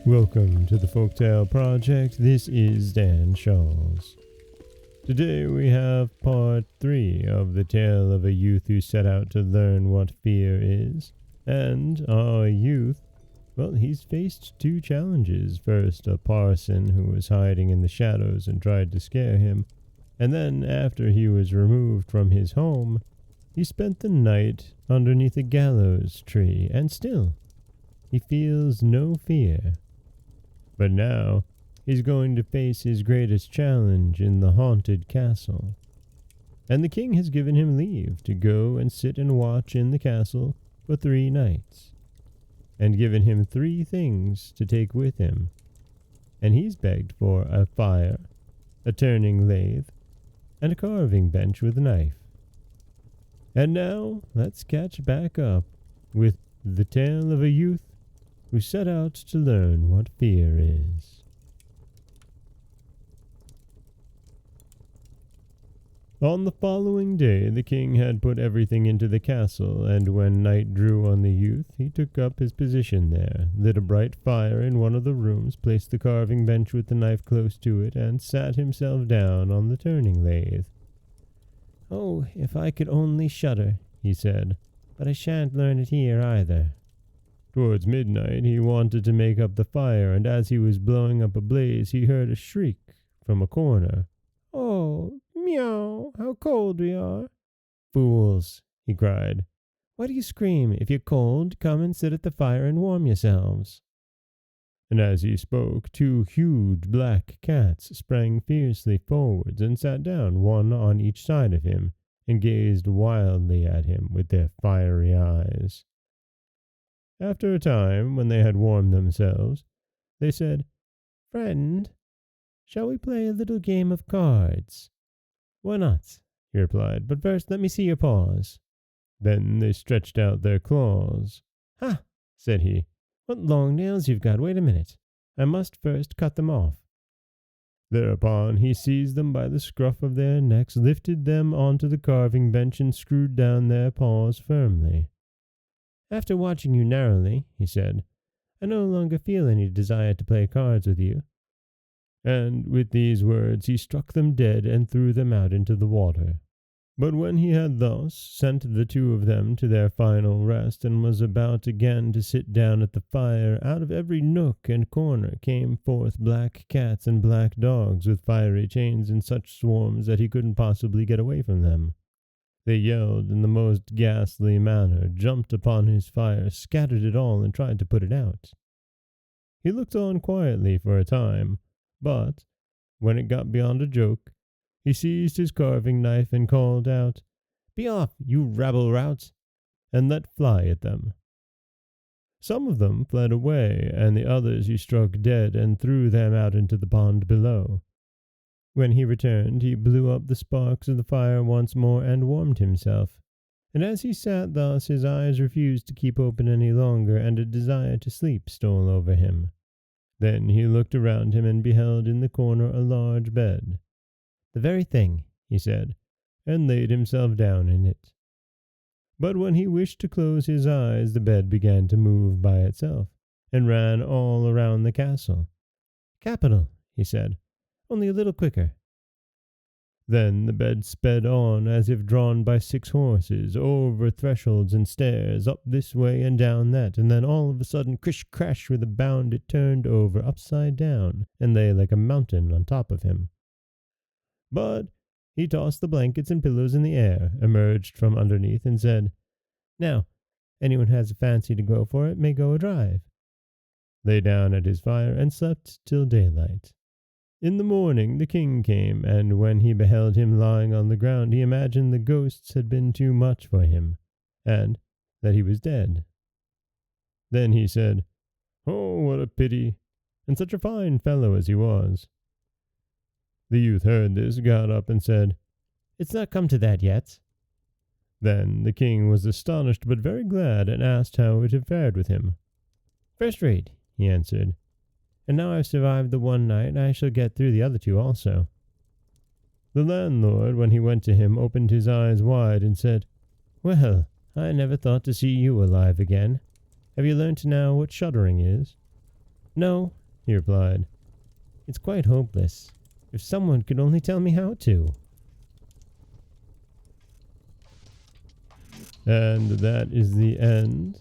Welcome to the Folktale Project. This is Dan Scholz. Today we have part 3 of the tale of a youth who set out to learn what fear is. And our youth, well, he's faced 2 challenges. First, a parson who was hiding in the shadows and tried to scare him. And then, after he was removed from his home, he spent the night underneath a gallows tree, and still, he feels no fear. But now, he's going to face his greatest challenge in the haunted castle. And the king has given him leave to go and sit and watch in the castle for 3 nights, and given him 3 things to take with him. And he's begged for a fire, a turning lathe, and a carving bench with a knife. And now, let's catch back up with the tale of a youth who set out to learn what fear is. On the following day, the king had put everything into the castle, and when night drew on the youth, he took up his position there, lit a bright fire in one of the rooms, placed the carving bench with the knife close to it, and sat himself down on the turning lathe. "Oh, if I could only shudder," he said, "but I shan't learn it here either." Towards midnight he wanted to make up the fire, and as he was blowing up a blaze he heard a shriek from a corner. "Oh, meow, how cold we are!" "Fools!" he cried. "Why do you scream? If you're cold, come and sit at the fire and warm yourselves." And as he spoke, 2 huge black cats sprang fiercely forwards and sat down, one on each side of him, and gazed wildly at him with their fiery eyes. After a time, when they had warmed themselves, they said, "Friend, shall we play a little game of cards?" "Why not?" he replied, "but first let me see your paws." Then they stretched out their claws. "Ha!" said he. "What long nails you've got! Wait a minute. I must first cut them off." Thereupon he seized them by the scruff of their necks, lifted them onto the carving bench, and screwed down their paws firmly. "After watching you narrowly," he said, "I no longer feel any desire to play cards with you." And with these words he struck them dead and threw them out into the water. But when he had thus sent the 2 of them to their final rest, and was about again to sit down at the fire, out of every nook and corner came forth black cats and black dogs with fiery chains in such swarms that he couldn't possibly get away from them. They yelled in the most ghastly manner, jumped upon his fire, scattered it all, and tried to put it out. He looked on quietly for a time, but, when it got beyond a joke, he seized his carving knife and called out, "Be off, you rabble-rout!" and let fly at them. Some of them fled away, and the others he struck dead and threw them out into the pond below. When he returned, he blew up the sparks of the fire once more and warmed himself. And as he sat thus, his eyes refused to keep open any longer, and a desire to sleep stole over him. Then he looked around him and beheld in the corner a large bed. "The very thing," he said, and laid himself down in it. But when he wished to close his eyes, the bed began to move by itself, and ran all around the castle. "Capital," he said. "Only a little quicker." Then the bed sped on, as if drawn by 6 horses, over thresholds and stairs, up this way and down that, and then all of a sudden, crish-crash, with a bound it turned over upside down, and lay like a mountain on top of him. But he tossed the blankets and pillows in the air, emerged from underneath, and said, "Now, anyone who has a fancy to go for it may go a drive," lay down at his fire, and slept till daylight. In the morning the king came, and when he beheld him lying on the ground, he imagined the ghosts had been too much for him, and that he was dead. Then he said, "Oh, what a pity, and such a fine fellow as he was." The youth heard this, got up, and said, "It's not come to that yet." Then the king was astonished, but very glad, and asked how it had fared with him. "First rate," he answered. "And now I've survived the one night, I shall get through the other 2 also." The landlord, when he went to him, opened his eyes wide and said, "Well, I never thought to see you alive again. Have you learnt now what shuddering is?" "No," he replied. "It's quite hopeless. If someone could only tell me how to." And that is the end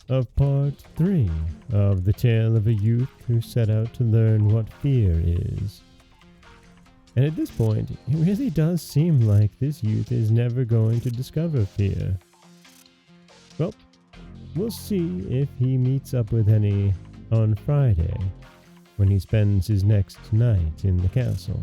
of part 3 of the tale of a youth who set out to learn what fear is. And at this point, it really does seem like this youth is never going to discover fear. Well, we'll see if he meets up with any on Friday, when he spends his next night in the castle.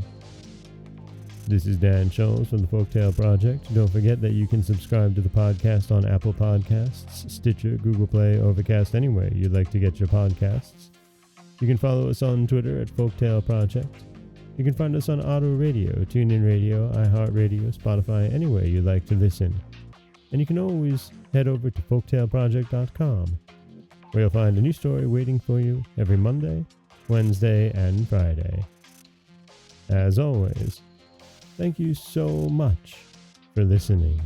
This is Dan Scholz from the Folktale Project. Don't forget that you can subscribe to the podcast on Apple Podcasts, Stitcher, Google Play, Overcast, anywhere you'd like to get your podcasts. You can follow us on Twitter at Folktale Project. You can find us on Auto Radio, TuneIn Radio, iHeartRadio, Spotify, anywhere you'd like to listen. And you can always head over to folktaleproject.com, where you'll find a new story waiting for you every Monday, Wednesday, and Friday. As always, thank you so much for listening.